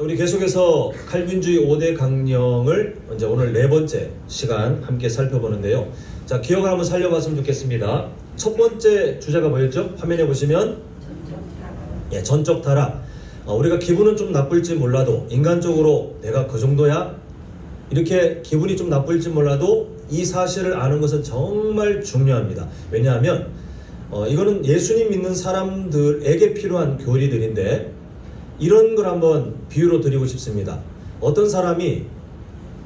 우리 계속해서 칼빈주의 5대 강령을 이제 오늘 네 번째 시간 함께 살펴보는데요. 자, 기억을 한번 살려봤으면 좋겠습니다. 첫 번째 주제가 뭐였죠? 화면에 보시면 전적 타락. 우리가 기분은 좀 나쁠지 몰라도 인간적으로 내가 그 정도야? 이렇게 기분이 좀 나쁠지 몰라도 이 사실을 아는 것은 정말 중요합니다. 왜냐하면 이거는 예수님 믿는 사람들에게 필요한 교리들인데 이런 걸 한번 비유로 드리고 싶습니다. 어떤 사람이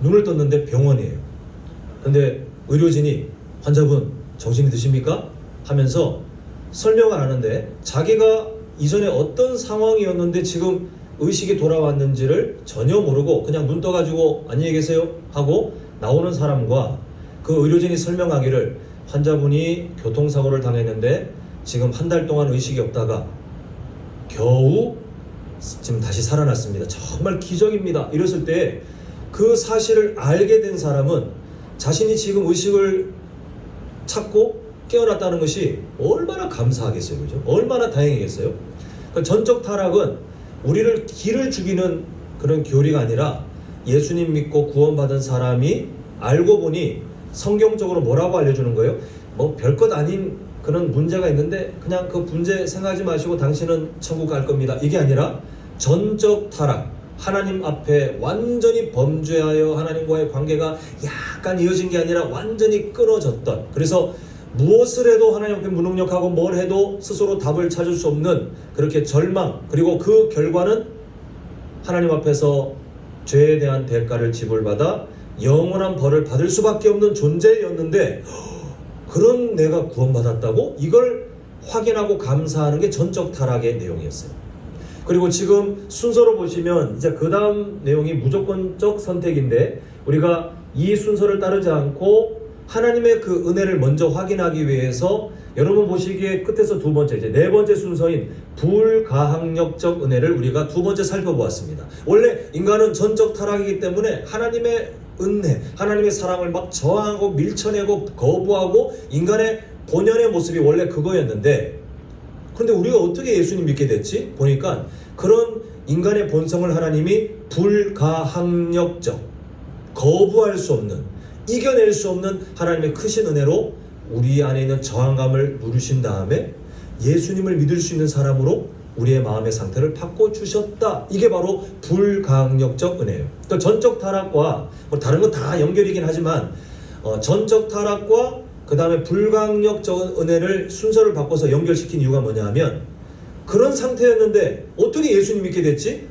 눈을 떴는데 병원이에요. 근데 의료진이 환자분 정신이 드십니까? 하면서 설명을 하는데 자기가 이전에 어떤 상황이었는데 지금 의식이 돌아왔는지를 전혀 모르고 그냥 눈 떠가지고 안녕히 계세요 하고 나오는 사람과 그 의료진이 설명하기를 환자분이 교통사고를 당했는데 지금 한 달 동안 의식이 없다가 겨우 지금 다시 살아났습니다. 정말 기적입니다. 이랬을 때 그 사실을 알게 된 사람은 자신이 지금 의식을 찾고 깨어났다는 것이 얼마나 감사하겠어요. 그죠? 얼마나 다행이겠어요. 그러니까 전적 타락은 우리를 기를 죽이는 그런 교리가 아니라 예수님 믿고 구원받은 사람이 알고 보니 성경적으로 뭐라고 알려주는 거예요? 뭐 별것 아닌 그런 문제가 있는데 그냥 그 문제 생각하지 마시고 당신은 천국 갈 겁니다. 이게 아니라 전적 타락. 하나님 앞에 완전히 범죄하여 하나님과의 관계가 약간 이어진 게 아니라 완전히 끊어졌던, 그래서 무엇을 해도 하나님 앞에 무능력하고 뭘 해도 스스로 답을 찾을 수 없는 그렇게 절망, 그리고 그 결과는 하나님 앞에서 죄에 대한 대가를 지불받아 영원한 벌을 받을 수밖에 없는 존재였는데 그런 내가 구원받았다고? 이걸 확인하고 감사하는 게 전적 타락의 내용이었어요. 그리고 지금 순서로 보시면 이제 그 다음 내용이 무조건적 선택인데 우리가 이 순서를 따르지 않고 하나님의 그 은혜를 먼저 확인하기 위해서 여러분 보시기에 끝에서 두 번째, 이제 네 번째 순서인 불가항력적 은혜를 우리가 두 번째 살펴보았습니다. 원래 인간은 전적 타락이기 때문에 하나님의 은혜, 하나님의 사랑을 막 저항하고 밀쳐내고 거부하고 인간의 본연의 모습이 원래 그거였는데 그런데 우리가 어떻게 예수님 믿게 됐지? 보니까 그런 인간의 본성을 하나님이 불가항력적, 거부할 수 없는, 이겨낼 수 없는 하나님의 크신 은혜로 우리 안에 있는 저항감을 누르신 다음에 예수님을 믿을 수 있는 사람으로 우리의 마음의 상태를 바꿔주셨다. 이게 바로 불가항력적 은혜예요. 그러니까 전적 타락과 뭐 다른 건 다 연결이긴 하지만 전적 타락과 그 다음에 불가항력적 은혜를 순서를 바꿔서 연결시킨 이유가 뭐냐 하면 그런 상태였는데 어떻게 예수님 믿게 됐지?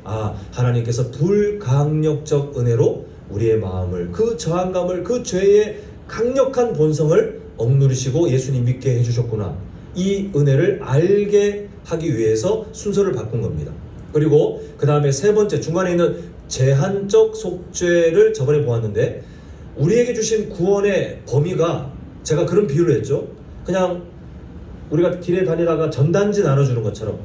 하나님께서 불가항력적 은혜로 우리의 마음을, 그 저항감을, 그 죄의 강력한 본성을 억누르시고 예수님 믿게 해주셨구나. 이 은혜를 알게 하기 위해서 순서를 바꾼 겁니다. 그리고 그 다음에 세 번째 중간에 있는 제한적 속죄를 저번에 보았는데 우리에게 주신 구원의 범위가 제가 그런 비유를 했죠. 그냥 우리가 길에 다니다가 전단지 나눠주는 것처럼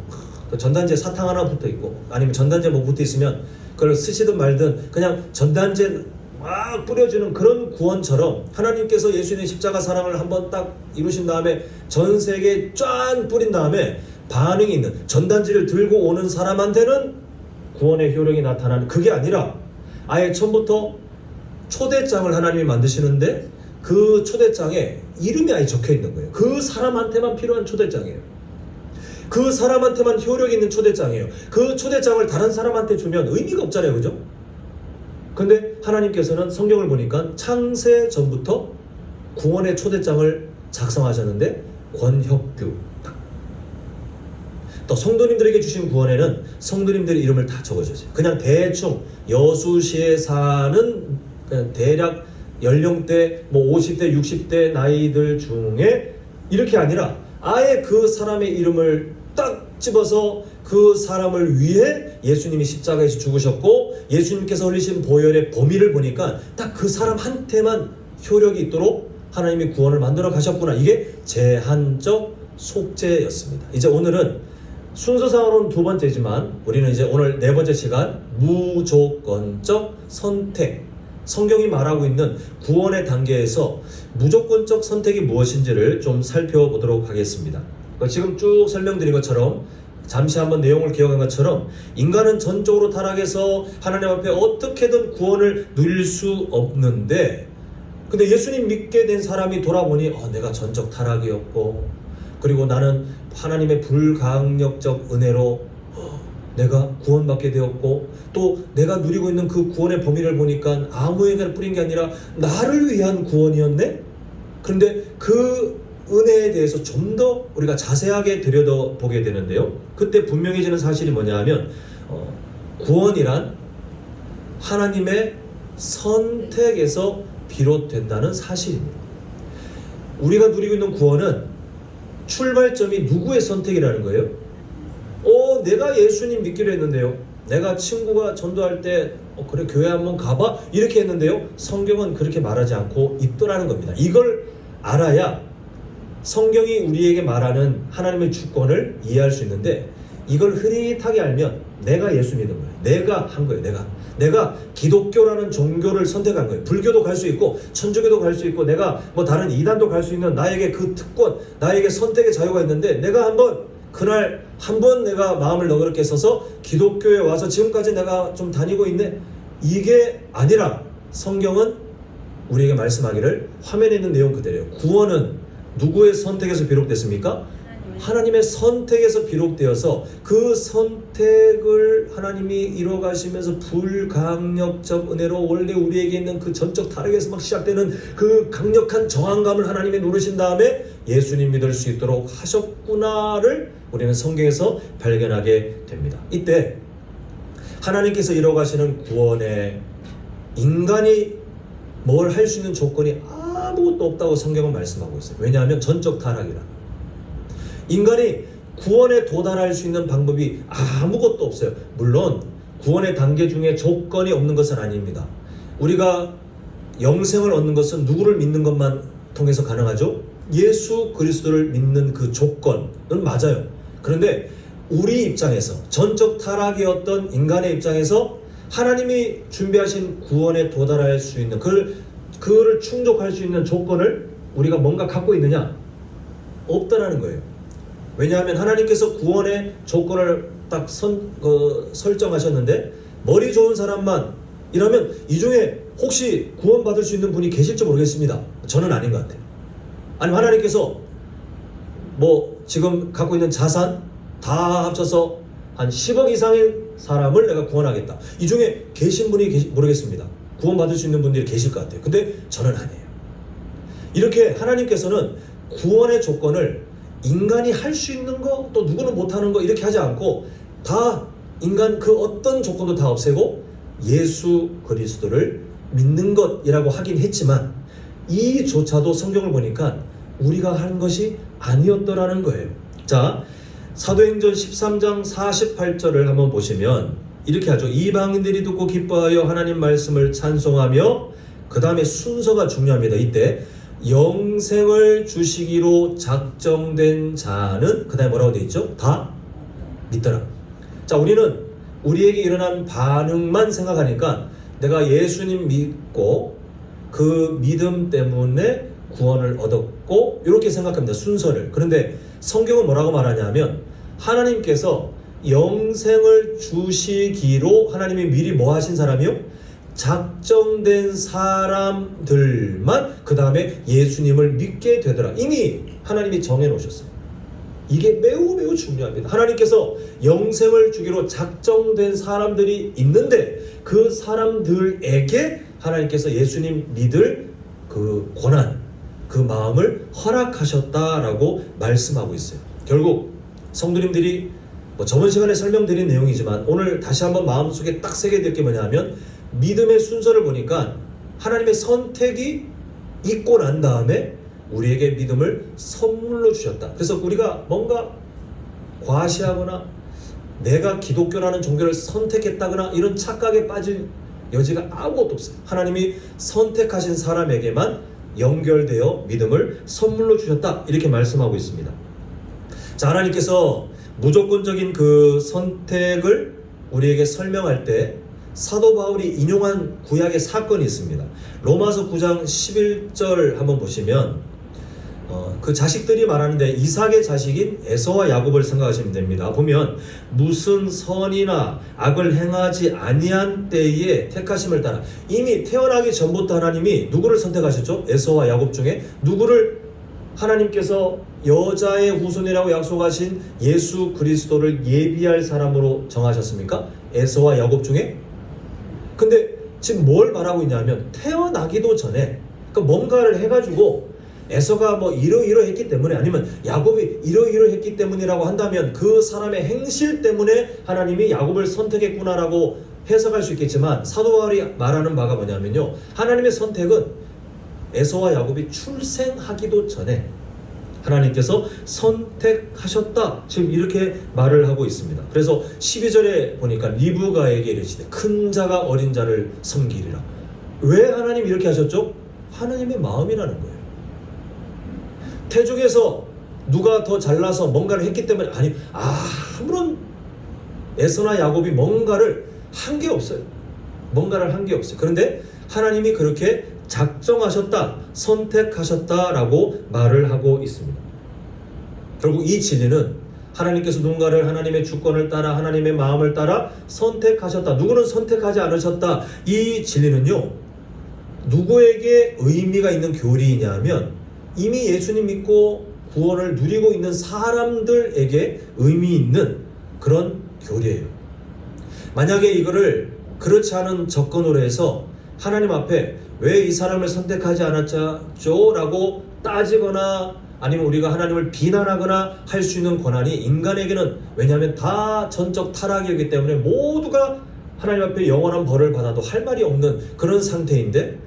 그 전단지에 사탕 하나 붙어 있고 아니면 전단지에 뭐 붙어 있으면 그걸 쓰시든 말든 그냥 전단지에 막 뿌려주는 그런 구원처럼 하나님께서 예수님의 십자가 사랑을 한번 딱 이루신 다음에 전 세계에 쫙 뿌린 다음에 반응이 있는 전단지를 들고 오는 사람한테는 구원의 효력이 나타나는, 그게 아니라 아예 처음부터 초대장을 하나님이 만드시는데 그 초대장에 이름이 아예 적혀 있는 거예요. 그 사람한테만 필요한 초대장이에요. 그 사람한테만 효력이 있는 초대장이에요. 그 초대장을 다른 사람한테 주면 의미가 없잖아요. 그죠? 근데 하나님께서는 성경을 보니까 창세 전부터 구원의 초대장을 작성하셨는데 권혁규. 또 성도님들에게 주신 구원에는 성도님들의 이름을 다 적어주세요. 그냥 대충 여수시에 사는 그냥 대략 연령대 뭐 50대 60대 나이들 중에 이렇게 아니라 아예 그 사람의 이름을 딱 집어서 그 사람을 위해 예수님이 십자가에서 죽으셨고 예수님께서 흘리신 보혈의 범위를 보니까 딱 그 사람한테만 효력이 있도록 하나님이 구원을 만들어 가셨구나. 이게 제한적 속죄였습니다. 이제 오늘은 순서상으로는 두 번째지만 우리는 이제 오늘 네 번째 시간 무조건적 선택, 성경이 말하고 있는 구원의 단계에서 무조건적 선택이 무엇인지를 좀 살펴보도록 하겠습니다. 지금 쭉 설명드린 것처럼 잠시 한번 내용을 기억한 것처럼 인간은 전적으로 타락해서 하나님 앞에 어떻게든 구원을 누릴 수 없는데, 근데 예수님 믿게 된 사람이 돌아보니 내가 전적 타락이었고, 그리고 나는 하나님의 불강력적 은혜로 내가 구원받게 되었고, 또 내가 누리고 있는 그 구원의 범위를 보니까 아무에게나 뿌린 게 아니라 나를 위한 구원이었네? 그런데 그 은혜에 대해서 좀 더 우리가 자세하게 들여다보게 되는데요, 그때 분명해지는 사실이 뭐냐 하면 구원이란 하나님의 선택에서 비롯된다는 사실입니다. 우리가 누리고 있는 구원은 출발점이 누구의 선택이라는 거예요? 내가 예수님 믿기로 했는데요, 내가 친구가 전도할 때 그래 교회 한번 가봐 이렇게 했는데요, 성경은 그렇게 말하지 않고 있더라는 겁니다. 이걸 알아야 성경이 우리에게 말하는 하나님의 주권을 이해할 수 있는데, 이걸 흐릿하게 알면 내가 예수 믿은 거예요. 내가 한 거예요. 내가 기독교라는 종교를 선택한 거예요. 불교도 갈 수 있고 천주교도 갈 수 있고 내가 뭐 다른 이단도 갈 수 있는 나에게 그 특권, 나에게 선택의 자유가 있는데, 내가 그날 한번 내가 마음을 너그럽게 써서 기독교에 와서 지금까지 내가 좀 다니고 있네, 이게 아니라 성경은 우리에게 말씀하기를 화면에 있는 내용 그대로예요. 구원은 누구의 선택에서 비롯됐습니까? 하나님의 선택에서 비롯되어서 그 선택을 하나님이 이뤄가시면서 불강력적 은혜로 원래 우리에게 있는 그 전적 타락에서 막 시작되는 그 강력한 정한감을 하나님이 누르신 다음에 예수님 믿을 수 있도록 하셨구나를 우리는 성경에서 발견하게 됩니다. 이때 하나님께서 이뤄가시는 구원에 인간이 뭘 할 수 있는 조건이 아무것도 없다고 성경은 말씀하고 있어요. 왜냐하면 전적 타락이라. 인간이 구원에 도달할 수 있는 방법이 아무것도 없어요. 물론 구원의 단계 중에 조건이 없는 것은 아닙니다. 우리가 영생을 얻는 것은 누구를 믿는 것만 통해서 가능하죠? 예수 그리스도를 믿는 그 조건은 맞아요. 그런데 우리 입장에서, 전적 타락이었던 인간의 입장에서 하나님이 준비하신 구원에 도달할 수 있는 그를 충족할 수 있는 조건을 우리가 뭔가 갖고 있느냐? 없다라는 거예요. 왜냐하면 하나님께서 구원의 조건을 딱 설정하셨는데, 머리 좋은 사람만 이라면 이 중에 혹시 구원받을 수 있는 분이 계실지 모르겠습니다. 저는 아닌 것 같아요. 아니면 하나님께서 지금 갖고 있는 자산 다 합쳐서 한 10억 이상의 사람을 내가 구원하겠다, 이 중에 계신 분이 모르겠습니다. 구원받을 수 있는 분들이 계실 것 같아요. 근데 저는 아니에요. 이렇게 하나님께서는 구원의 조건을 인간이 할 수 있는 거, 또 누구는 못하는 거 이렇게 하지 않고 다 인간 그 어떤 조건도 다 없애고 예수 그리스도를 믿는 것이라고 하긴 했지만, 이조차도 성경을 보니까 우리가 한 것이 아니었더라는 거예요. 자, 사도행전 13장 48절을 한번 보시면 이렇게 하죠. 이방인들이 듣고 기뻐하여 하나님 말씀을 찬송하며, 그 다음에 순서가 중요합니다. 이때 영생을 주시기로 작정된 자는, 그 다음에 뭐라고 되어 있죠? 다 믿더라. 자, 우리는 우리에게 일어난 반응만 생각하니까 내가 예수님 믿고 그 믿음 때문에 구원을 얻었고 이렇게 생각합니다. 순서를. 그런데 성경은 뭐라고 말하냐면, 하나님께서 영생을 주시기로 하나님이 미리 뭐 하신 사람이요? 작정된 사람들만 그 다음에 예수님을 믿게 되더라. 이미 하나님이 정해놓으셨어요. 이게 매우 매우 중요합니다. 하나님께서 영생을 주기로 작정된 사람들이 있는데, 그 사람들에게 하나님께서 예수님 믿을 그 권한, 그 마음을 허락하셨다라고 말씀하고 있어요. 결국 성도님들이 저번 시간에 설명드린 내용이지만 오늘 다시 한번 마음속에 딱 새게 될 게 뭐냐면, 믿음의 순서를 보니까 하나님의 선택이 있고 난 다음에 우리에게 믿음을 선물로 주셨다. 그래서 우리가 뭔가 과시하거나 내가 기독교라는 종교를 선택했다거나 이런 착각에 빠질 여지가 아무것도 없어요. 하나님이 선택하신 사람에게만 연결되어 믿음을 선물로 주셨다, 이렇게 말씀하고 있습니다. 자, 하나님께서 무조건적인 그 선택을 우리에게 설명할 때 사도 바울이 인용한 구약의 사건이 있습니다. 로마서 9장 11절 한번 보시면, 그 자식들이 말하는데 이삭의 자식인 에서와 야곱을 생각하시면 됩니다. 보면 무슨 선이나 악을 행하지 아니한 때에 택하심을 따라, 이미 태어나기 전부터 하나님이 누구를 선택하셨죠? 에서와 야곱 중에 누구를 하나님께서 여자의 후손이라고 약속하신 예수 그리스도를 예비할 사람으로 정하셨습니까? 에서와 야곱 중에? 근데 지금 뭘 말하고 있냐면 태어나기도 전에 뭔가를 해가지고 에서가 뭐 이러이러했기 때문에, 아니면 야곱이 이러이러했기 때문이라고 한다면 그 사람의 행실 때문에 하나님이 야곱을 선택했구나라고 해석할 수 있겠지만, 사도 바울이 말하는 바가 뭐냐면요, 하나님의 선택은 에서와 야곱이 출생하기도 전에 하나님께서 선택하셨다, 지금 이렇게 말을 하고 있습니다. 그래서 12절에 보니까 리브가에게 이르시되 큰 자가 어린 자를 섬기리라. 왜 하나님 이렇게 하셨죠? 하나님의 마음이라는 거예요. 태중에서 누가 더 잘나서 뭔가를 했기 때문에, 아니, 아무런 에서나 야곱이 뭔가를 한 게 없어요. 뭔가를 한 게 없어요. 그런데 하나님이 그렇게 작정하셨다, 선택하셨다라고 말을 하고 있습니다. 결국 이 진리는 하나님께서 누군가를 하나님의 주권을 따라, 하나님의 마음을 따라 선택하셨다, 누구는 선택하지 않으셨다, 이 진리는요, 누구에게 의미가 있는 교리이냐 하면 이미 예수님 믿고 구원을 누리고 있는 사람들에게 의미 있는 그런 교리예요. 만약에 이거를 그렇지 않은 접근으로 해서 하나님 앞에 왜 이 사람을 선택하지 않았죠? 라고 따지거나, 아니면 우리가 하나님을 비난하거나 할 수 있는 권한이 인간에게는, 왜냐하면 다 전적 타락이기 때문에 모두가 하나님 앞에 영원한 벌을 받아도 할 말이 없는 그런 상태인데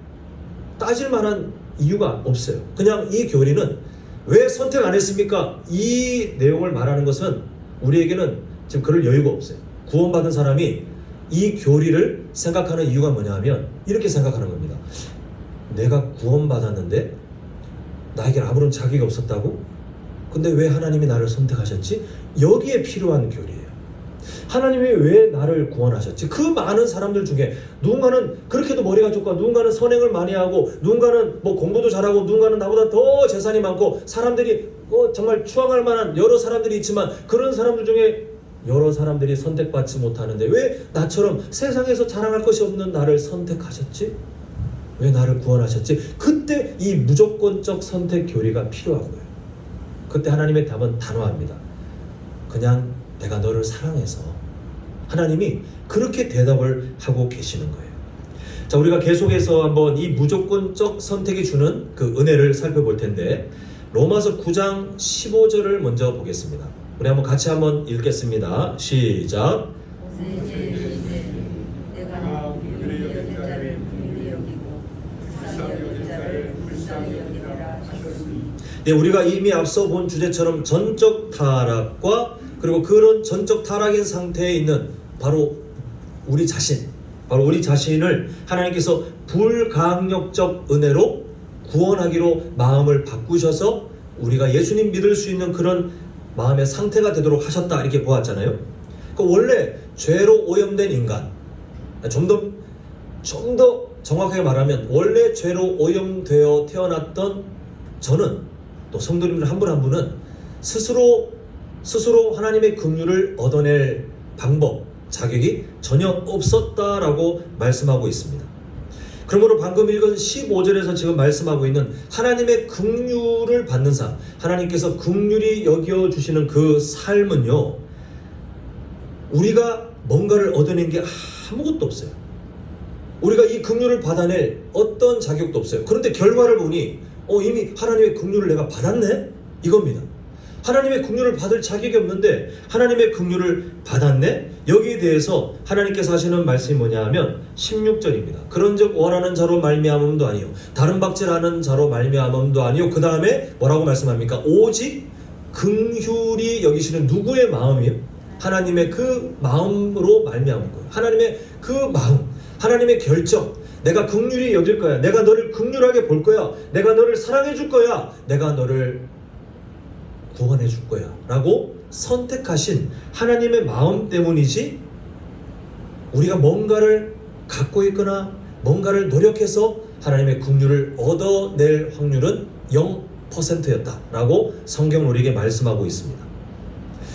따질 만한 이유가 없어요. 그냥 이 교리는 왜 선택 안 했습니까? 이 내용을 말하는 것은 우리에게는 지금 그럴 여유가 없어요. 구원받은 사람이 이 교리를 생각하는 이유가 뭐냐 하면 이렇게 생각하는 겁니다. 내가 구원받았는데 나에겐 아무런 자격이 없었다고? 근데 왜 하나님이 나를 선택하셨지? 여기에 필요한 교리예요. 하나님이 왜 나를 구원하셨지? 그 많은 사람들 중에 누군가는 그렇게도 머리가 좋고, 누군가는 선행을 많이 하고, 누군가는 뭐 공부도 잘하고, 누군가는 나보다 더 재산이 많고, 사람들이 정말 추앙할 만한 여러 사람들이 있지만, 그런 사람들 중에 여러 사람들이 선택받지 못하는데 왜 나처럼 세상에서 자랑할 것이 없는 나를 선택하셨지? 왜 나를 구원하셨지? 그때 이 무조건적 선택 교리가 필요하고요. 그때 하나님의 답은 단호합니다. 그냥 내가 너를 사랑해서. 하나님이 그렇게 대답을 하고 계시는 거예요. 자, 우리가 계속해서 한번 이 무조건적 선택이 주는 그 은혜를 살펴볼 텐데, 로마서 9장 15절을 먼저 보겠습니다. 우리 한번 같이 한번 읽겠습니다. 시작. 내가 긍휼히 여긴 자를 긍휼히 여기고 불쌍히 여긴 자를 불쌍히 여기라 하셨으니. 네, 우리가 이미 앞서 본 주제처럼 전적 타락과, 그리고 그런 전적 타락인 상태에 있는 바로 우리 자신을 하나님께서 불강력적 은혜로 구원하기로 마음을 바꾸셔서 우리가 예수님 믿을 수 있는 그런 마음의 상태가 되도록 하셨다, 이렇게 보았잖아요. 그러니까 원래 죄로 오염된 인간, 좀 더 정확하게 말하면 원래 죄로 오염되어 태어났던 저는, 또 성도님들 한 분 한 분은 스스로 하나님의 긍휼을 얻어낼 방법, 자격이 전혀 없었다라고 말씀하고 있습니다. 그러므로 방금 읽은 15절에서 지금 말씀하고 있는 하나님의 긍휼을 받는 삶, 하나님께서 긍휼히 여겨주시는 그 삶은요, 우리가 뭔가를 얻어낸 게 아무것도 없어요. 우리가 이 긍휼을 받아낼 어떤 자격도 없어요. 그런데 결과를 보니 이미 하나님의 긍휼을 내가 받았네? 이겁니다. 하나님의 긍휼을 받을 자격이 없는데 하나님의 긍휼을 받았네? 여기에 대해서 하나님께서 하시는 말씀이 뭐냐 하면 16절입니다. 그런즉 원하는 자로 말미암음도 아니요 다른 박질하는 자로 말미암음도 아니요, 그 다음에 뭐라고 말씀합니까? 오직 긍휼히 여기시는 누구의 마음이요? 하나님의 그 마음으로 말미암은 거예요. 하나님의 그 마음, 하나님의 결정, 내가 긍휼히 여길 거야, 내가 너를 긍휼하게 볼 거야, 내가 너를 사랑해 줄 거야, 내가 너를 구원해 줄 거야 라고 선택하신 하나님의 마음 때문이지, 우리가 뭔가를 갖고 있거나 뭔가를 노력해서 하나님의 긍휼을 얻어낼 확률은 0% 100%였다라고 성경은 우리에게 말씀하고 있습니다.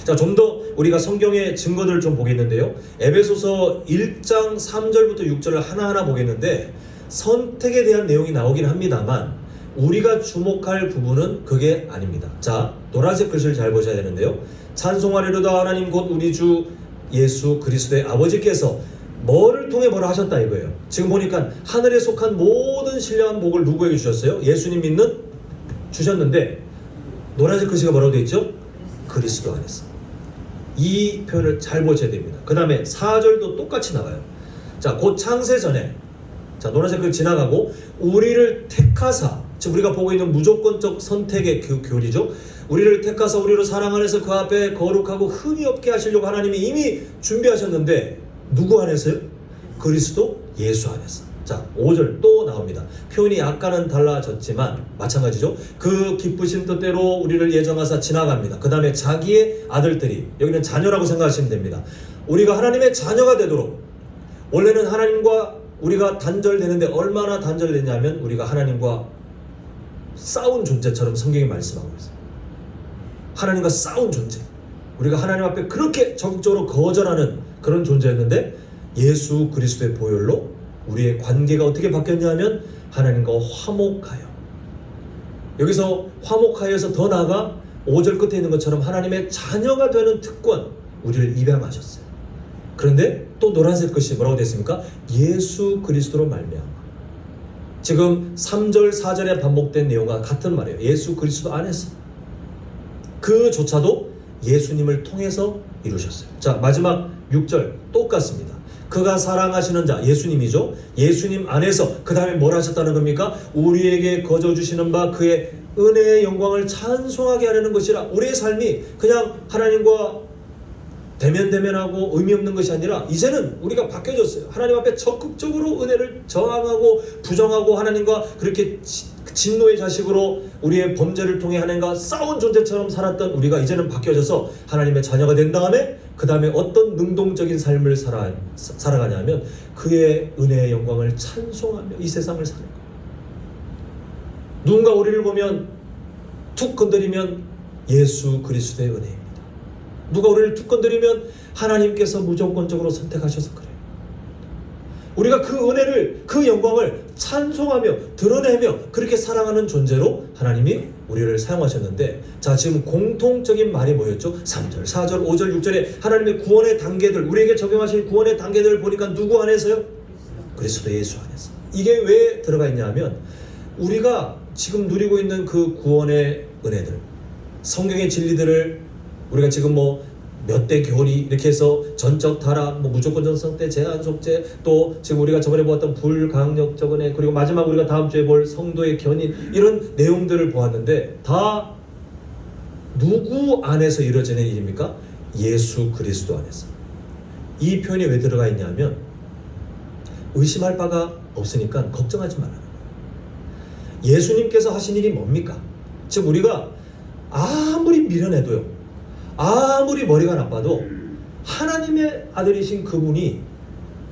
자, 좀 더 우리가 성경의 증거들을 좀 보겠는데요. 에베소서 1장 3절부터 6절을 하나하나 보겠는데 선택에 대한 내용이 나오긴 합니다만 우리가 주목할 부분은 그게 아닙니다. 자, 노란색 글씨를 잘 보셔야 되는데요. 찬송하리로다 하나님 곧 우리 주 예수 그리스도의 아버지께서 뭐를 통해 뭐라 하셨다 이거예요. 지금 보니까 하늘에 속한 모든 신령한 복을 누구에게 주셨어요? 예수님 믿는 주셨는데 노란색 글씨가 뭐라고 되어 있죠? 그리스도 안에서. 이 표현을 잘 보셔야 됩니다. 그 다음에 4절도 똑같이 나와요. 자, 곧 창세 전에, 자, 노란색 글 지나가고 우리를 택하사, 지금 우리가 보고 있는 무조건적 선택의 그 교리죠. 우리를 택하사 우리로 사랑 안에서 그 앞에 거룩하고 흠이 없게 하시려고 하나님이 이미 준비하셨는데 누구 안에서요? 그리스도 예수 안에서. 자, 5절 또 나옵니다. 표현이 약간은 달라졌지만 마찬가지죠. 그 기쁘신 뜻대로 우리를 예정하사 지나갑니다. 그 다음에 자기의 아들들이, 여기는 자녀라고 생각하시면 됩니다. 우리가 하나님의 자녀가 되도록, 원래는 하나님과 우리가 단절되는데 얼마나 단절됐냐면 우리가 하나님과 싸운 존재처럼 성경이 말씀하고 있어요. 하나님과 싸운 존재, 우리가 하나님 앞에 그렇게 적극적으로 거절하는 그런 존재였는데 예수 그리스도의 보혈로 우리의 관계가 어떻게 바뀌었냐 하면 하나님과 화목하여, 여기서 화목하여서 더 나아가 5절 끝에 있는 것처럼 하나님의 자녀가 되는 특권, 우리를 입양하셨어요. 그런데 또 노란색 글씨 뭐라고 됐습니까? 예수 그리스도로 말미암아. 지금 3절 4절에 반복된 내용과 같은 말이에요. 예수 그리스도 안에서. 그조차도 예수님을 통해서 이루셨어요. 자, 마지막 6절 똑같습니다. 그가 사랑하시는 자, 예수님이죠. 예수님 안에서 그 다음에 뭘 하셨다는 겁니까? 우리에게 거저 주시는 바 그의 은혜의 영광을 찬송하게 하려는 것이라. 우리의 삶이 그냥 하나님과 대면대면하고 의미 없는 것이 아니라 이제는 우리가 바뀌어졌어요. 하나님 앞에 적극적으로 은혜를 저항하고 부정하고 하나님과 그렇게 진노의 자식으로 우리의 범죄를 통해 하나님과 싸운 존재처럼 살았던 우리가 이제는 바뀌어져서 하나님의 자녀가 된 다음에 그 다음에 어떤 능동적인 삶을 살아가냐면 그의 은혜의 영광을 찬송하며 이 세상을 사는 거예요. 누군가 우리를 보면 툭 건드리면 예수 그리스도의 은혜입니다. 누가 우리를 툭 건드리면 하나님께서 무조건적으로 선택하셔서 그래요. 우리가 그 은혜를, 그 영광을 찬송하며 드러내며 그렇게 사랑하는 존재로 하나님이 우리를 사용하셨는데, 자, 지금 공통적인 말이 뭐였죠? 3절, 4절, 5절, 6절에 하나님의 구원의 단계들, 우리에게 적용하신 구원의 단계들을 보니까 누구 안에서요? 그리스도 예수 안에서. 이게 왜 들어가 있냐 하면 우리가 지금 누리고 있는 그 구원의 은혜들, 성경의 진리들을 우리가 지금 몇 대 교리 이렇게 해서 전적 타락, 무조건 전성대, 제한속죄, 또 지금 우리가 저번에 보았던 불강력적 은혜, 그리고 마지막 우리가 다음 주에 볼 성도의 견인, 이런 내용들을 보았는데 다 누구 안에서 이루어지는 일입니까? 예수 그리스도 안에서. 이 표현이 왜 들어가 있냐면 의심할 바가 없으니까 걱정하지 말라는 거예요. 예수님께서 하신 일이 뭡니까? 지금 우리가 아무리 미련해도요, 아무리 머리가 나빠도 하나님의 아들이신 그분이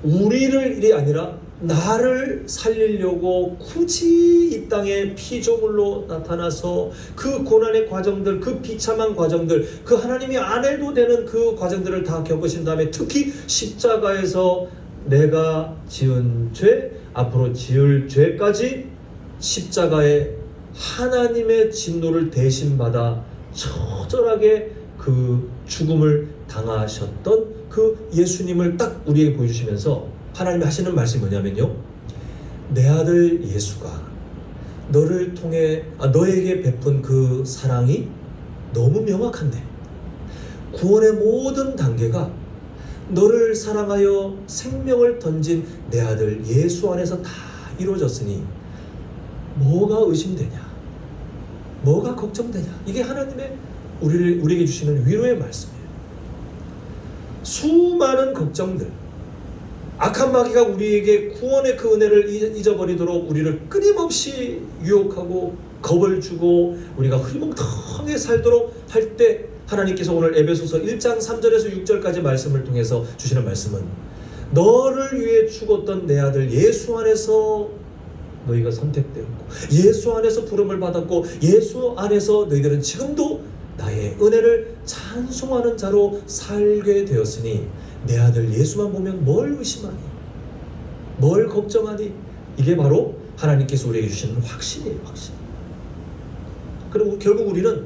우리를 일이 아니라 나를 살리려고 굳이 이 땅에 피조물로 나타나서 그 고난의 과정들, 그 비참한 과정들, 그 하나님이 안 해도 되는 그 과정들을 다 겪으신 다음에 특히 십자가에서 내가 지은 죄, 앞으로 지을 죄까지 십자가에 하나님의 진노를 대신 받아 처절하게 그 죽음을 당하셨던 그 예수님을 딱 우리에게 보여주시면서 하나님이 하시는 말씀이 뭐냐면요, 내 아들 예수가 너를 통해 너에게 베푼 그 사랑이 너무 명확한데 구원의 모든 단계가 너를 사랑하여 생명을 던진 내 아들 예수 안에서 다 이루어졌으니 뭐가 의심되냐, 뭐가 걱정되냐. 이게 하나님의 우리에게 주시는 위로의 말씀이에요. 수많은 걱정들, 악한 마귀가 우리에게 구원의 그 은혜를 잊어버리도록 우리를 끊임없이 유혹하고 겁을 주고 우리가 흐리멍텅하게 살도록 할 때 하나님께서 오늘 에베소서 1장 3절에서 6절까지 말씀을 통해서 주시는 말씀은 너를 위해 죽었던 내 아들 예수 안에서 너희가 선택되었고 예수 안에서 부름을 받았고 예수 안에서 너희들은 지금도 나의 은혜를 찬송하는 자로 살게 되었으니 내 아들 예수만 보면 뭘 의심하니? 뭘 걱정하니? 이게 바로 하나님께서 우리에게 주시는 확신이에요. 확신. 그리고 결국 우리는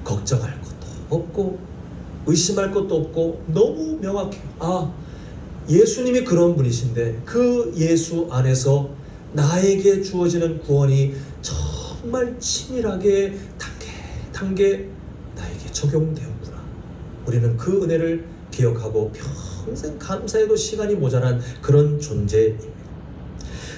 걱정할 것도 없고 의심할 것도 없고 너무 명확해요. 아, 예수님이 그런 분이신데 그 예수 안에서 나에게 주어지는 구원이 정말 치밀하게 단계 단계 나에게 적용되었구나. 우리는 그 은혜를 기억하고 평생 감사해도 시간이 모자란 그런 존재입니다.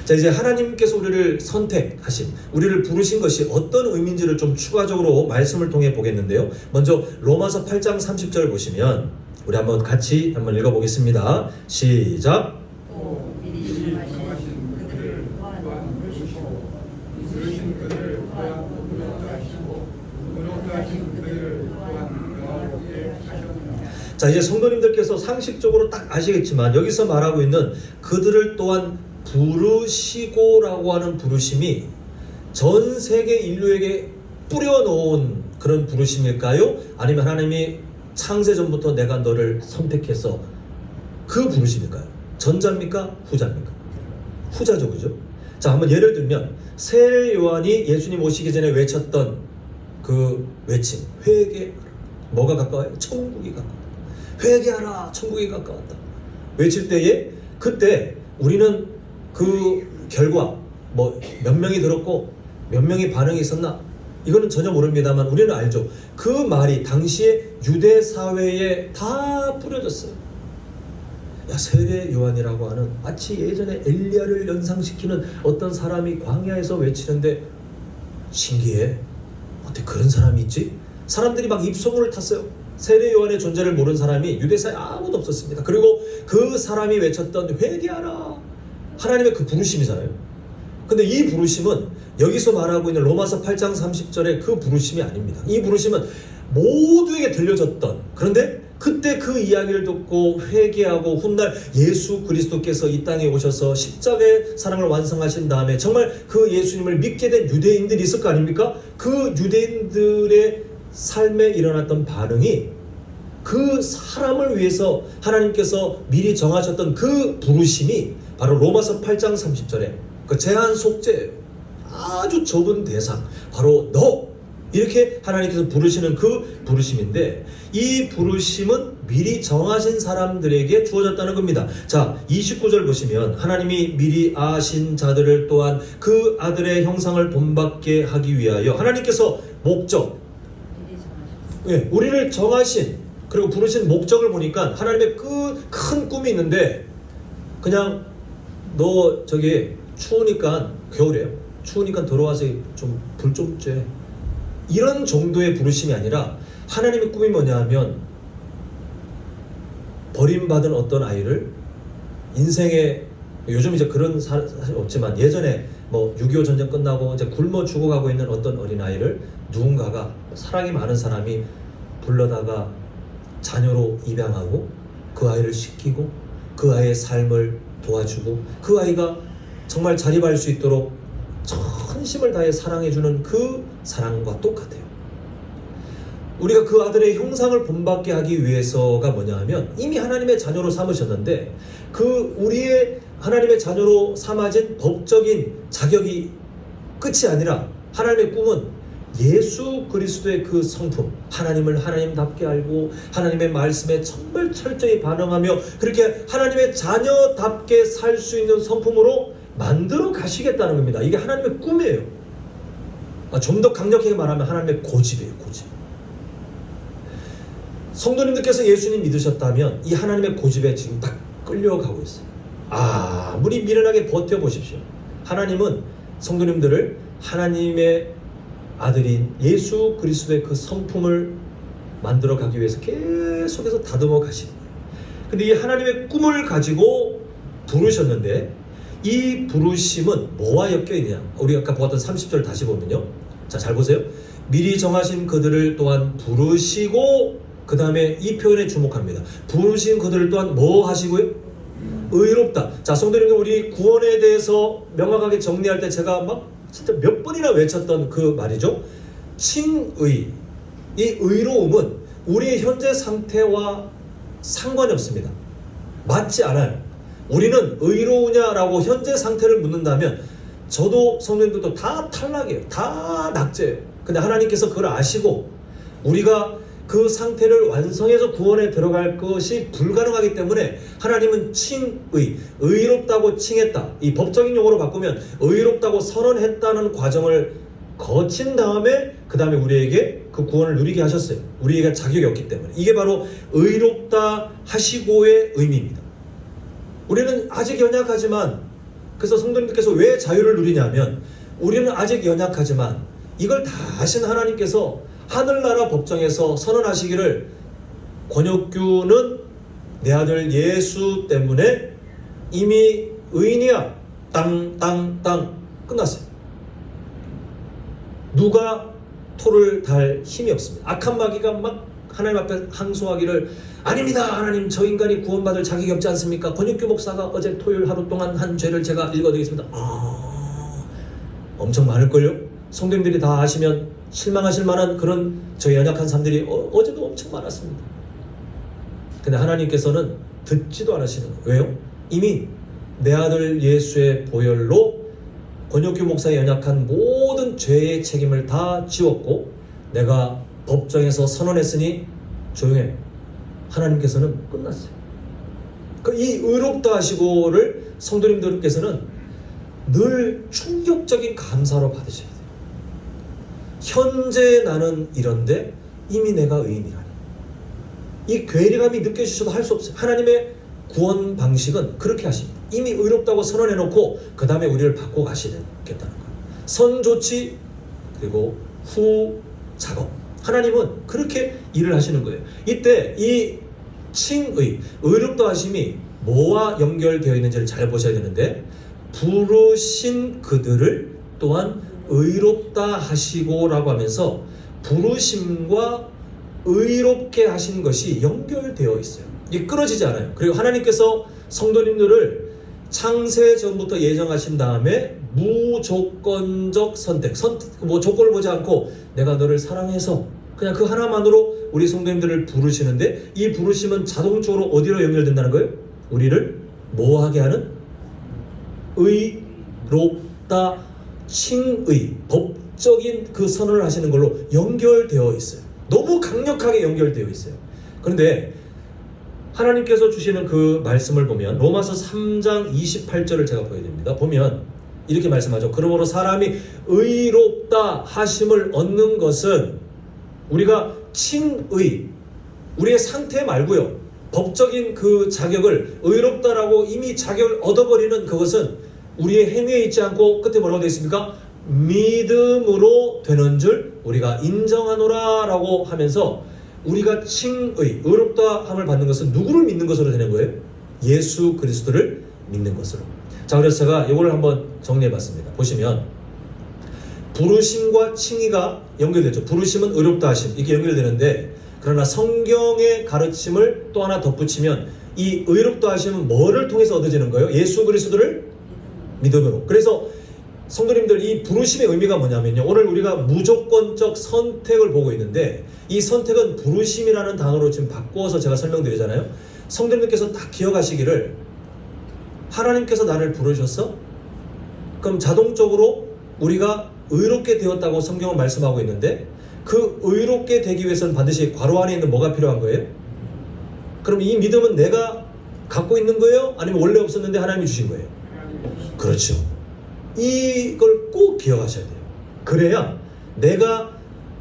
자, 이제 하나님께서 우리를 선택하신, 우리를 부르신 것이 어떤 의미인지를 좀 추가적으로 말씀을 통해 보겠는데요. 먼저 로마서 8장 30절 보시면 우리 한번 같이 한번 읽어보겠습니다. 시작. 또 미리 정하신 그들을 또한 부르시고 부르신 그들을 또한 부르시고 부르신 그들을 또한 영화롭게 하셨느니라. 자, 이제 성도님들께서 상식적으로 딱 아시겠지만 여기서 말하고 있는 그들을 또한 부르시고라고 하는 부르심이 전 세계 인류에게 뿌려놓은 그런 부르심일까요? 아니면 하나님이 창세전부터 내가 너를 선택해서 그 부르심일까요? 전자입니까? 후자입니까? 후자죠, 그죠? 자, 한번 예를 들면 세례 요한이 예수님 오시기 전에 외쳤던 그 외침, 회개. 뭐가 가까워요? 천국이 가까웠다. 회개하라, 천국이 가까웠다. 외칠 때에 그때 우리는 그 결과 뭐 몇 명이 들었고 몇 명이 반응이 있었나? 이거는 전혀 모릅니다만 우리는 알죠. 그 말이 당시에 유대 사회에 다 뿌려졌어요. 야, 세례 요한이라고 하는 마치 예전에 엘리야를 연상시키는 어떤 사람이 광야에서 외치는데 신기해. 어떻게 그런 사람이 있지? 사람들이 막 입소문을 탔어요. 세례 요한의 존재를 모르는 사람이 유대사에 아무도 없었습니다. 그리고 그 사람이 외쳤던 회개하라, 하나님의 그 부르심이잖아요. 근데 이 부르심은 여기서 말하고 있는 로마서 8장 30절의 그 부르심이 아닙니다. 이 부르심은 모두에게 들려졌던, 그런데 그때 그 이야기를 듣고 회개하고 훗날 예수 그리스도께서 이 땅에 오셔서 십자가의 사랑을 완성하신 다음에 정말 그 예수님을 믿게 된 유대인들이 있을 거 아닙니까? 그 유대인들의 삶에 일어났던 반응이 그 사람을 위해서 하나님께서 미리 정하셨던 그 부르심이 바로 로마서 8장 30절에 그 제한 속죄예요. 아주 좁은 대상, 바로 너, 이렇게 하나님께서 부르시는 그 부르심인데 이 부르심은 미리 정하신 사람들에게 주어졌다는 겁니다. 자, 29절 보시면 하나님이 미리 아신 자들을 또한 그 아들의 형상을 본받게 하기 위하여 하나님께서 목적, 예, 우리를 정하신 그리고 부르신 목적을 보니까 하나님의 그 큰 꿈이 있는데 그냥 너 저기 추우니까, 겨울이에요, 추우니까 들어와서 좀 불 좀 쬐, 이런 정도의 부르심이 아니라 하나님의 꿈이 뭐냐 하면 버림받은 어떤 아이를 인생에, 요즘 이제 그런 사실 없지만 예전에 뭐 6.25 전쟁 끝나고 이제 굶어 죽어가고 있는 어떤 어린아이를 누군가가, 사랑이 많은 사람이 불러다가 자녀로 입양하고 그 아이를 씻기고 그 아이의 삶을 도와주고 그 아이가 정말 자립할 수 있도록 전심을 다해 사랑해주는 그 사랑과 똑같아요. 우리가 그 아들의 형상을 본받게 하기 위해서가 뭐냐 하면 이미 하나님의 자녀로 삼으셨는데 그 우리의 하나님의 자녀로 삼아진 법적인 자격이 끝이 아니라 하나님의 꿈은 예수 그리스도의 그 성품, 하나님을 하나님답게 알고 하나님의 말씀에 정말 철저히 반응하며 그렇게 하나님의 자녀답게 살 수 있는 성품으로 만들어 가시겠다는 겁니다. 이게 하나님의 꿈이에요. 좀 더 강력하게 말하면 하나님의 고집이에요. 고집. 성도님들께서 예수님 믿으셨다면 이 하나님의 고집에 지금 딱 끌려가고 있어요. 아무리 미련하게 버텨보십시오. 하나님은 성도님들을 하나님의 아들인 예수 그리스도의 그 성품을 만들어 가기 위해서 계속해서 다듬어 가시는 거예요. 근데 이 하나님의 꿈을 가지고 부르셨는데 이 부르심은 뭐와 엮여 있느냐? 우리 아까 보았던 30절 다시 보면요. 자, 잘 보세요. 미리 정하신 그들을 또한 부르시고, 그 다음에 이 표현에 주목합니다. 부르신 그들을 또한 뭐 하시고요? 의롭다. 자, 성도님들, 우리 구원에 대해서 명확하게 정리할 때 제가 막 진짜 몇 번이나 외쳤던 그 말이죠. 칭의. 이 의로움은 우리의 현재 상태와 상관이 없습니다. 맞지 않아요. 우리는 의로우냐라고 현재 상태를 묻는다면 저도 성도님들도 다 탈락이에요. 다 낙제예요. 근데 하나님께서 그걸 아시고 우리가 그 상태를 완성해서 구원에 들어갈 것이 불가능하기 때문에 하나님은 칭의, 의롭다고 칭했다. 이 법적인 용어로 바꾸면 의롭다고 선언했다는 과정을 거친 다음에 그 다음에 우리에게 그 구원을 누리게 하셨어요. 우리에게 자격이 없기 때문에. 이게 바로 의롭다 하시고의 의미입니다. 우리는 아직 연약하지만, 그래서 성도님들께서 왜 자유를 누리냐면 우리는 아직 연약하지만 이걸 다 아신 하나님께서 하늘나라 법정에서 선언하시기를 권혁규는 내 아들 예수 때문에 이미 의인이야. 땅 끝났어요. 누가 토를 달 힘이 없습니다. 악한 마귀가 막 하나님 앞에 항소하기를 아닙니다. 하나님, 저 인간이 구원받을 자격이 없지 않습니까? 권혁규 목사가 어제 토요일 하루 동안 한 죄를 제가 읽어드리겠습니다. 엄청 많을걸요? 성도님들이 다 아시면 실망하실 만한 그런 저희 연약한 삶들이 어제도 엄청 많았습니다. 근데 하나님께서는 듣지도 않으시는 거예요. 왜요? 이미 내 아들 예수의 보혈로 권혁규 목사의 연약한 모든 죄의 책임을 다 지웠고 내가 법정에서 선언했으니 조용해. 하나님께서는 끝났어요. 이 의롭다 하시고를 성도님들께서는 늘 충격적인 감사로 받으셔야 돼요. 현재 나는 이런데 이미 내가 의인이라니. 이 괴리감이 느껴지셔도 할 수 없어요. 하나님의 구원 방식은 그렇게 하십니다. 이미 의롭다고 선언해놓고 그 다음에 우리를 바꿔 가시겠다는 거예요. 선 조치 그리고 후 작업. 하나님은 그렇게 일을 하시는 거예요. 이때 이 칭의, 의롭다 하심이 뭐와 연결되어 있는지를 잘 보셔야 되는데 부르신 그들을 또한 의롭다 하시고 라고 하면서 부르심과 의롭게 하신 것이 연결되어 있어요. 이게 끊어지지 않아요. 그리고 하나님께서 성도님들을 창세 전부터 예정하신 다음에 무조건적 선택, 뭐 조건을 보지 않고 내가 너를 사랑해서 그냥 그 하나만으로 우리 성도님들을 부르시는데 이 부르심은 자동적으로 어디로 연결된다는 거예요? 우리를 뭐하게 하는? 의롭다 칭의, 법적인 그 선언을 하시는 걸로 연결되어 있어요. 너무 강력하게 연결되어 있어요. 그런데 하나님께서 주시는 그 말씀을 보면 로마서 3장 28절을 제가 보여드립니다. 보면 이렇게 말씀하죠. 그러므로 사람이 의롭다 하심을 얻는 것은 우리가 칭의, 우리의 상태 말고요. 법적인 그 자격을 의롭다라고 이미 자격을 얻어버리는 그것은 우리의 행위에 있지 않고 끝에 뭐라고 되어 있습니까? 믿음으로 되는 줄 우리가 인정하노라 라고 하면서 우리가 칭의, 의롭다함을 받는 것은 누구를 믿는 것으로 되는 거예요? 예수 그리스도를 믿는 것으로. 자, 그래서 제가 이거를 한번 정리해봤습니다. 보시면 부르심과 칭의가 연결되죠. 부르심은 의롭다 하심, 이게 연결되는데 그러나 성경의 가르침을 또 하나 덧붙이면 이 의롭다 하심은 뭐를 통해서 얻어지는 거예요? 예수 그리스도를 믿음으로. 그래서 성도님들, 이 부르심의 의미가 뭐냐면요, 오늘 우리가 무조건적 선택을 보고 있는데 이 선택은 부르심이라는 단어로 지금 바꾸어서 제가 설명드리잖아요. 성도님들께서 딱 기억하시기를 하나님께서 나를 부르셨어? 그럼 자동적으로 우리가 의롭게 되었다고 성경은 말씀하고 있는데 그 의롭게 되기 위해서는 반드시 괄호 안에 있는 뭐가 필요한 거예요? 그럼 이 믿음은 내가 갖고 있는 거예요? 아니면 원래 없었는데 하나님이 주신 거예요? 그렇죠. 이걸 꼭 기억하셔야 돼요. 그래야 내가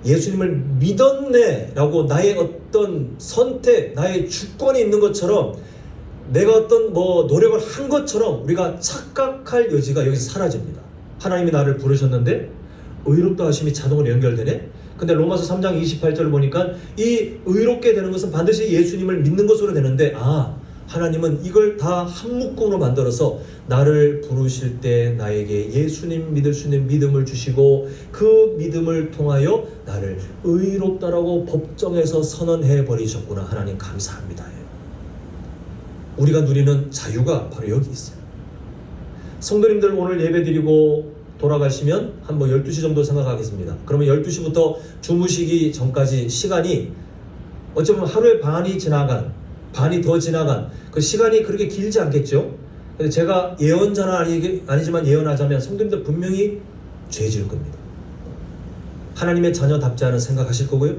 예수님을 믿었네 라고 나의 어떤 선택, 나의 주권이 있는 것처럼 내가 어떤 노력을 한 것처럼 우리가 착각할 여지가 여기서 사라집니다. 하나님이 나를 부르셨는데 의롭다 하심이 자동으로 연결되네? 근데 로마서 3장 28절을 보니까 이 의롭게 되는 것은 반드시 예수님을 믿는 것으로 되는데 하나님은 이걸 다 한 묶음으로 만들어서 나를 부르실 때 나에게 예수님 믿을 수 있는 믿음을 주시고 그 믿음을 통하여 나를 의롭다라고 법정에서 선언해 버리셨구나. 하나님 감사합니다. 우리가 누리는 자유가 바로 여기 있어요. 성도님들 오늘 예배드리고 돌아가시면 한 12시 정도 생각하겠습니다. 그러면 12시부터 주무시기 전까지 시간이 어쩌면 하루의 반이 더 지나간 그 시간이 그렇게 길지 않겠죠? 근데 제가 예언자는 아니지만 예언하자면 성도님들 분명히 죄 지을 겁니다. 하나님의 자녀답지 않은 생각하실 거고요.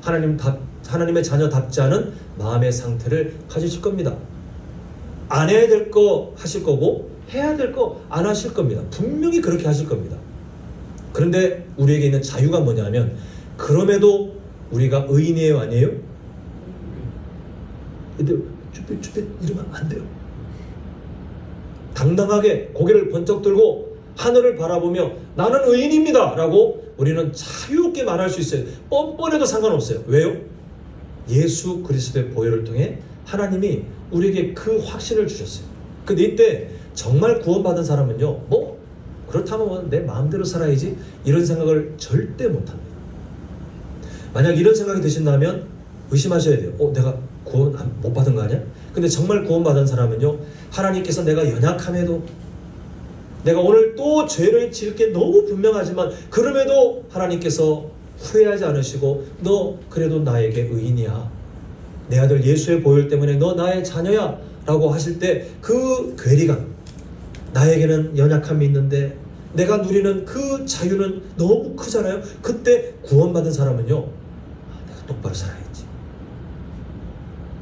하나님의 자녀답지 않은 마음의 상태를 가지실 겁니다. 안 해야 될 거 하실 거고 해야 될 거 안 하실 겁니다. 분명히 그렇게 하실 겁니다. 그런데 우리에게 있는 자유가 뭐냐면 그럼에도 우리가 의인이에요, 아니에요? 근데 쭈뼛쭈뼛 이러면 안 돼요. 당당하게 고개를 번쩍 들고 하늘을 바라보며 나는 의인입니다 라고 우리는 자유롭게 말할 수 있어요. 뻔뻔해도 상관없어요. 왜요? 예수 그리스도의 보혈을 통해 하나님이 우리에게 그 확신을 주셨어요. 근데 이때 정말 구원받은 사람은요, 그렇다면 내 마음대로 살아야지 이런 생각을 절대 못합니다. 만약 이런 생각이 드신다면 의심하셔야 돼요. 내가 구원 못 받은 거 아니야? 근데 정말 구원받은 사람은요, 하나님께서 내가 연약함에도 내가 오늘 또 죄를 지을 게 너무 분명하지만 그럼에도 하나님께서 후회하지 않으시고 너 그래도 나에게 의인이야, 내 아들 예수의 보혈 때문에 너 나의 자녀야 라고 하실 때 그 괴리감, 나에게는 연약함이 있는데 내가 누리는 그 자유는 너무 크잖아요. 그때 구원받은 사람은요, 내가 똑바로 살아야지,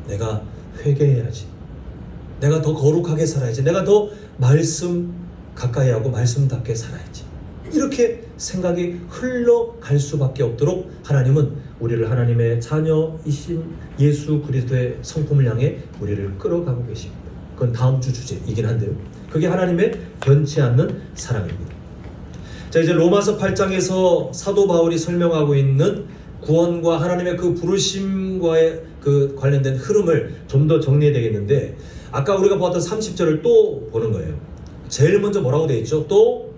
내가 회개해야지, 내가 더 거룩하게 살아야지, 내가 더 말씀 가까이 하고 말씀답게 살아야지, 이렇게 생각이 흘러갈 수밖에 없도록 하나님은 우리를 하나님의 자녀이신 예수 그리스도의 성품을 향해 우리를 끌어가고 계십니다. 그건 다음 주 주제이긴 한데요, 그게 하나님의 변치 않는 사랑입니다. 자, 이제 로마서 8장에서 사도 바울이 설명하고 있는 구원과 하나님의 그 부르심과의 그 관련된 흐름을 좀 더 정리해야 되겠는데, 아까 우리가 보았던 30절을 또 보는 거예요. 제일 먼저 뭐라고 되어 있죠? 또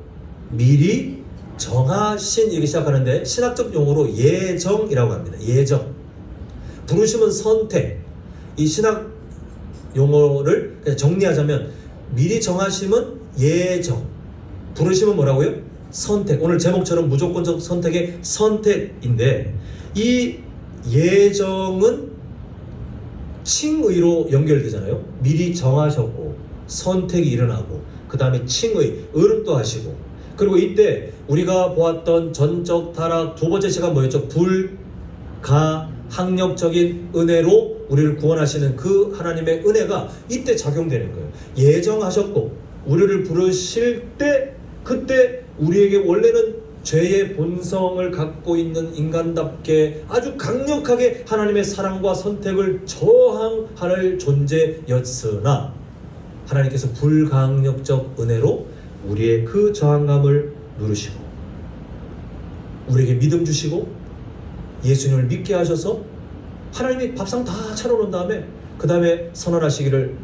미리 정하신, 이렇게 시작하는데 신학적 용어로 예정이라고 합니다. 예정. 부르심은 선택. 이 신학 용어를 그냥 정리하자면 미리 정하심은 예정, 부르심은 뭐라고요? 선택. 오늘 제목처럼 무조건적 선택의 선택인데, 이 예정은 칭의로 연결되잖아요. 미리 정하셨고 선택이 일어나고 그 다음에 칭의, 의롭도 하시고, 그리고 이때 우리가 보았던 전적 타락 두 번째 시간 뭐였죠? 불가항력적인 은혜로 우리를 구원하시는 그 하나님의 은혜가 이때 작용되는 거예요. 예정하셨고 우리를 부르실 때, 그때 우리에게 원래는 죄의 본성을 갖고 있는 인간답게 아주 강력하게 하나님의 사랑과 선택을 저항할 존재였으나 하나님께서 불가항력적 은혜로 우리의 그 저항감을 누르시고 우리에게 믿음 주시고 예수님을 믿게 하셔서 하나님이 밥상 다 차려놓은 다음에 그 다음에 선언하시기를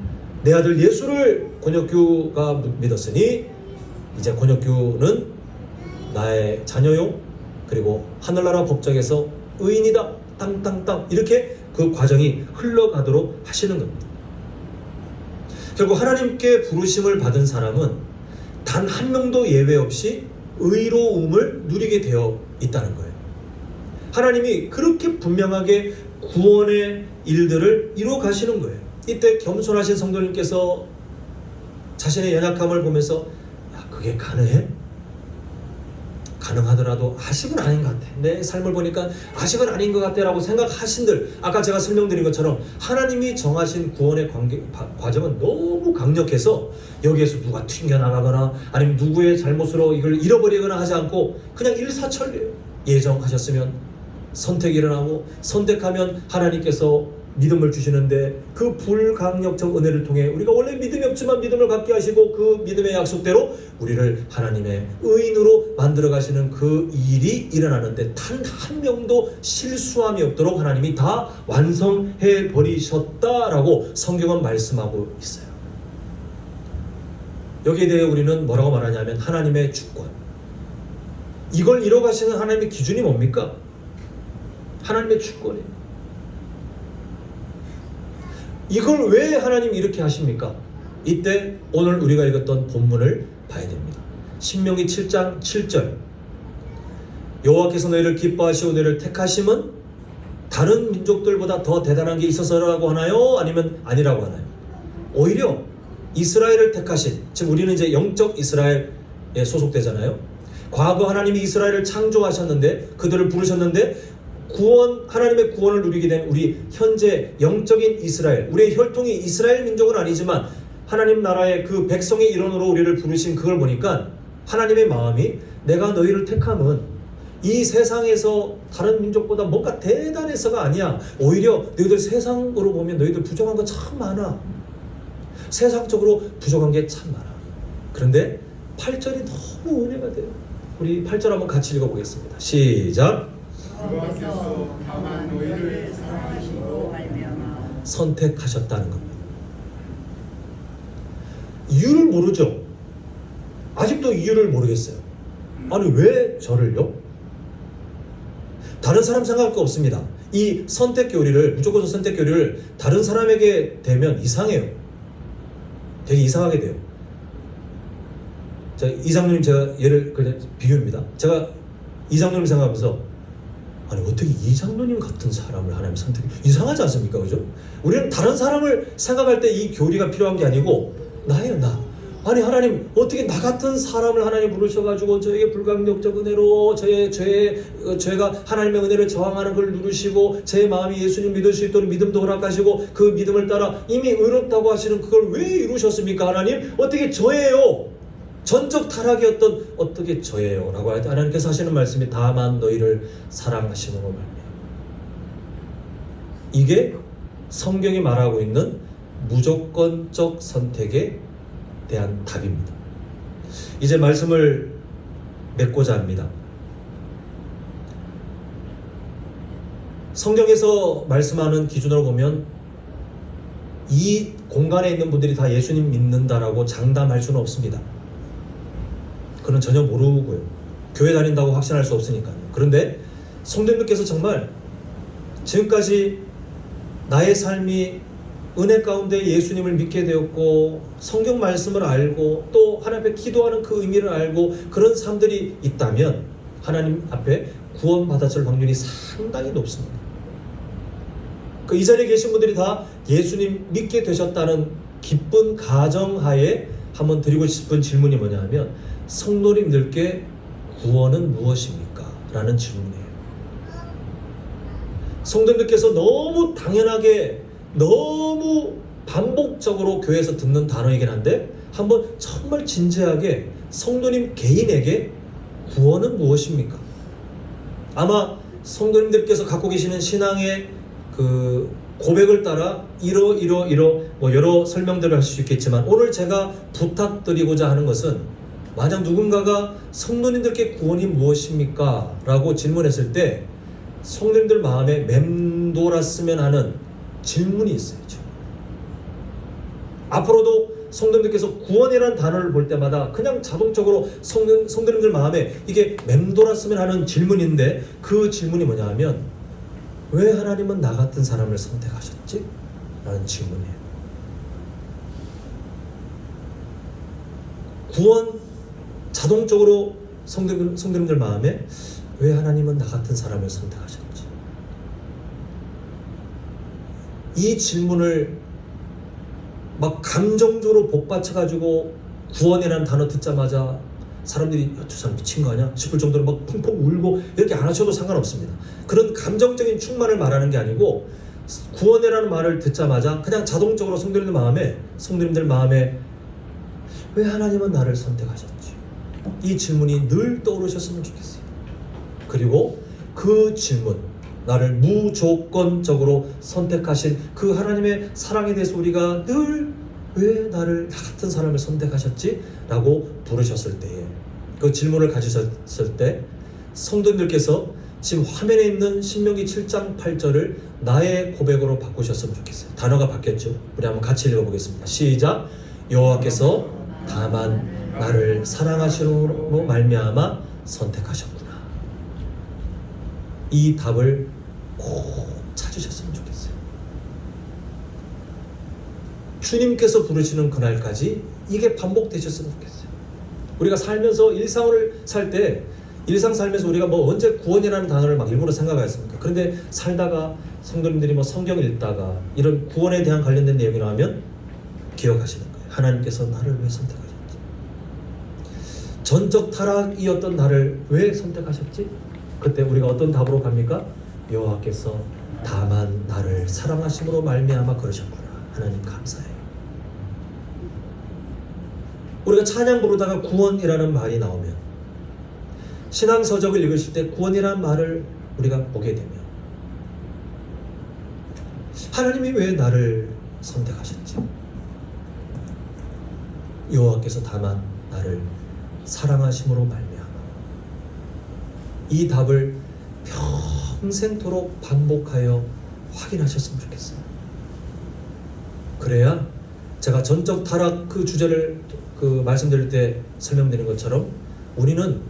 내 아들 예수를 권혁규가 믿었으니 이제 권혁규는 나의 자녀요, 그리고 하늘나라 법정에서 의인이다, 땅땅땅, 이렇게 그 과정이 흘러가도록 하시는 겁니다. 결국 하나님께 부르심을 받은 사람은 단 한 명도 예외 없이 의로움을 누리게 되어 있다는 거예요. 하나님이 그렇게 분명하게 구원의 일들을 이루어 가시는 거예요. 이때 겸손하신 성도님께서 자신의 연약함을 보면서 그게 가능해? 가능하더라도 아직은 아닌 것 같아, 내 삶을 보니까 아직은 아닌 것 같아 라고 생각하신들, 아까 제가 설명드린 것처럼 하나님이 정하신 구원의 과정은 너무 강력해서 여기에서 누가 튕겨나가거나 아니면 누구의 잘못으로 이걸 잃어버리거나 하지 않고 그냥 일사천리예요. 예정하셨으면 선택이 일어나고 선택하면 하나님께서 믿음을 주시는데 그 불강력적 은혜를 통해 우리가 원래 믿음이 없지만 믿음을 갖게 하시고 그 믿음의 약속대로 우리를 하나님의 의인으로 만들어 가시는 그 일이 일어나는데 단 한 명도 실수함이 없도록 하나님이 다 완성해 버리셨다라고 성경은 말씀하고 있어요. 여기에 대해 우리는 뭐라고 말하냐면 하나님의 주권. 이걸 이뤄 가시는 하나님의 기준이 뭡니까? 하나님의 주권이에요. 이걸 왜 하나님 이렇게 하십니까? 이때 오늘 우리가 읽었던 본문을 봐야 됩니다. 신명기 7장 7절. 여호와께서 너희를 기뻐하시고 너희를 택하심은 다른 민족들보다 더 대단한 게 있어서라고 하나요? 아니면 아니라고 하나요? 오히려 이스라엘을 택하신, 지금 우리는 이제 영적 이스라엘에 소속되잖아요. 과거 하나님이 이스라엘을 창조하셨는데, 그들을 부르셨는데, 하나님의 구원을 누리게 된 우리 현재 영적인 이스라엘, 우리의 혈통이 이스라엘 민족은 아니지만 하나님 나라의 그 백성의 일원으로 우리를 부르신 그걸 보니까 하나님의 마음이 내가 너희를 택함은 이 세상에서 다른 민족보다 뭔가 대단해서가 아니야. 오히려 너희들 세상으로 보면 너희들 부족한 거 참 많아. 세상적으로 부족한 게 참 많아. 그런데 8절이 너무 은혜가 돼요. 우리 8절 한번 같이 읽어보겠습니다. 시작. 여호와께서 다만 너희를 사랑하심으로 말미암아 선택하셨다는 겁니다. 이유를 모르죠. 아직도 이유를 모르겠어요. 아니 왜 저를요? 다른 사람 생각할 거 없습니다. 이 선택 교리를, 무조건 선택 교리를 다른 사람에게 대면 이상해요. 되게 이상하게 돼요. 자, 이장로님 제가 예를 그냥 비유입니다. 제가 이장로님 생각하면서 아니 어떻게 이장로님 같은 사람을 하나님 이상하지 않습니까? 그죠? 우리는 다른 사람을 생각할 때 이 교리가 필요한 게 아니고 나예요, 나. 아니 하나님 어떻게 나 같은 사람을 하나님 부르셔가지고 저에게 불강력적 은혜로 저의 죄가 하나님의 은혜를 저항하는 걸 누르시고 제 마음이 예수님 믿을 수 있도록 믿음도 허락하시고 그 믿음을 따라 이미 의롭다고 하시는 그걸 왜 이루셨습니까? 하나님 어떻게 저예요? 전적 타락이었던 어떻게 저예요? 라고 할 때 하나님께서 하시는 말씀이 다만 너희를 사랑하시는 거 말이에요. 이게 성경이 말하고 있는 무조건적 선택에 대한 답입니다. 이제 말씀을 맺고자 합니다. 성경에서 말씀하는 기준으로 보면 이 공간에 있는 분들이 다 예수님 믿는다라고 장담할 수는 없습니다. 그건 전혀 모르고요. 교회 다닌다고 확신할 수 없으니까요. 그런데 성도님들께서 정말 지금까지 나의 삶이 은혜 가운데 예수님을 믿게 되었고 성경 말씀을 알고 또 하나님 앞에 기도하는 그 의미를 알고 그런 사람들이 있다면 하나님 앞에 구원받았을 확률이 상당히 높습니다. 이 자리에 계신 분들이 다 예수님 믿게 되셨다는 기쁜 가정하에 한번 드리고 싶은 질문이 뭐냐 하면 성도님들께 구원은 무엇입니까? 라는 질문이에요. 성도님들께서 너무 당연하게 너무 반복적으로 교회에서 듣는 단어이긴 한데 한번 정말 진지하게 성도님 개인에게 구원은 무엇입니까? 아마 성도님들께서 갖고 계시는 신앙의 그 고백을 따라 뭐 여러 설명들을 할 수 있겠지만 오늘 제가 부탁드리고자 하는 것은 만약 누군가가 성도님들께 구원이 무엇입니까? 라고 질문했을 때 성도님들 마음에 맴돌았으면 하는 질문이 있어요. 앞으로도 성도님들께서 구원이라는 단어를 볼 때마다 그냥 자동적으로 성도님들 마음에 이게 맴돌았으면 하는 질문인데 그 질문이 뭐냐 하면 왜 하나님은 나 같은 사람을 선택하셨지? 라는 질문이에요. 구원 자동적으로 성도님들 마음에 왜 하나님은 나 같은 사람을 선택하셨지? 이 질문을 막 감정적으로 복받쳐가지고 구원이라는 단어 듣자마자 사람들이 저 사람 미친 거 아니야? 싶을 정도로 막 펑펑 울고 이렇게 안 하셔도 상관없습니다. 그런 감정적인 충만을 말하는 게 아니고 구원이라는 말을 듣자마자 그냥 자동적으로 성도님들 마음에 왜 하나님은 나를 선택하셨지? 이 질문이 늘 떠오르셨으면 좋겠어요. 그리고 그 질문, 나를 무조건적으로 선택하신 그 하나님의 사랑에 대해서 우리가 늘 왜 나를 나 같은 사람을 선택하셨지? 라고 부르셨을 때에 그 질문을 가지셨을 때 성도님들께서 지금 화면에 있는 신명기 7장 8절을 나의 고백으로 바꾸셨으면 좋겠어요. 단어가 바뀌었죠. 우리 한번 같이 읽어보겠습니다. 시작. 여호와께서 다만 나를 사랑하시므로 말미암아 선택하셨구나. 이 답을 꼭 찾으셨으면 좋겠어요. 주님께서 부르시는 그날까지 이게 반복되셨으면 좋겠어요. 우리가 살면서 일상을 살 때 일상 살면서 우리가 뭐 언제 구원이라는 단어를 막 일부러 생각하였습니까? 그런데 살다가 성도님들이 뭐 성경 읽다가 이런 구원에 대한 관련된 내용이 나오면 기억하시는 거예요. 하나님께서 나를 왜 선택하셨지? 전적 타락이었던 나를 왜 선택하셨지? 그때 우리가 어떤 답으로 갑니까? 여호와께서 다만 나를 사랑하심으로 말미암아 그러셨구나. 하나님 감사해요. 우리가 찬양 부르다가 구원이라는 말이 나오면 신앙서적을 읽으실 때 구원이라는 말을 우리가 보게 되면 하나님이 왜 나를 선택하셨지? 여호와께서 다만 나를 사랑하심으로 말미암아. 이 답을 평생토록 반복하여 확인하셨으면 좋겠어요. 그래야 제가 전적 타락 그 주제를 말씀드릴 때 설명드린 것처럼 우리는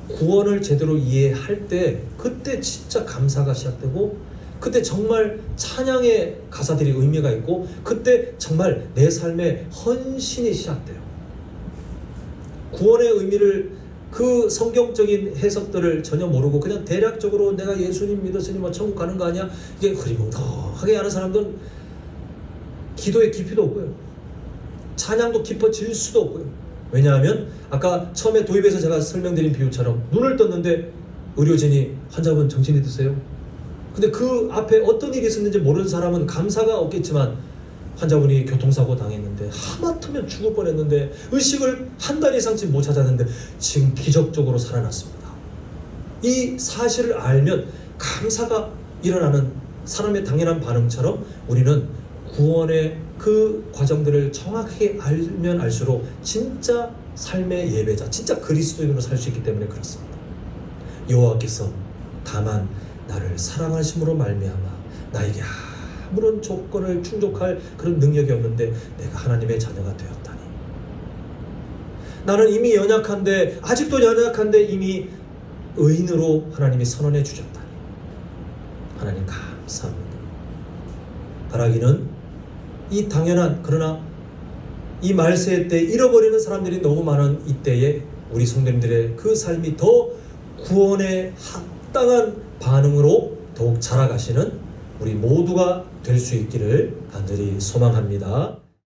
구원을 제대로 이해할 때 그때 진짜 감사가 시작되고 그때 정말 찬양의 가사들이 의미가 있고 그때 정말 내 삶의 헌신이 시작돼요. 구원의 의미를 그 성경적인 해석들을 전혀 모르고 그냥 대략적으로 내가 예수님 믿었으니 뭐 천국 가는 거 아니야? 이게 흐리멍텅하게 하는 사람들은 기도의 깊이도 없고요. 찬양도 깊어질 수도 없고요. 왜냐하면 아까 처음에 도입에서 제가 설명드린 비유처럼 눈을 떴는데 의료진이 환자분 정신이 드세요? 근데 그 앞에 어떤 일이 있었는지 모르는 사람은 감사가 없겠지만 환자분이 교통사고 당했는데 하마터면 죽을 뻔했는데 의식을 한 달 이상쯤 못 찾았는데 지금 기적적으로 살아났습니다. 이 사실을 알면 감사가 일어나는 사람의 당연한 반응처럼 우리는 구원의 그 과정들을 정확하게 알면 알수록 진짜 삶의 예배자, 진짜 그리스도인으로 살 수 있기 때문에 그렇습니다. 여호와께서 다만 나를 사랑하심으로 말미암아 나에게 아무런 조건을 충족할 그런 능력이 없는데 내가 하나님의 자녀가 되었다니. 나는 이미 연약한데 아직도 연약한데 이미 의인으로 하나님이 선언해 주셨다니. 하나님 감사합니다. 바라기는 이 당연한 그러나 이 말세 때 잃어버리는 사람들이 너무 많은 이때에 우리 성도님들의 그 삶이 더 구원에 합당한 반응으로 더욱 자라가시는 우리 모두가 될 수 있기를 간절히 소망합니다.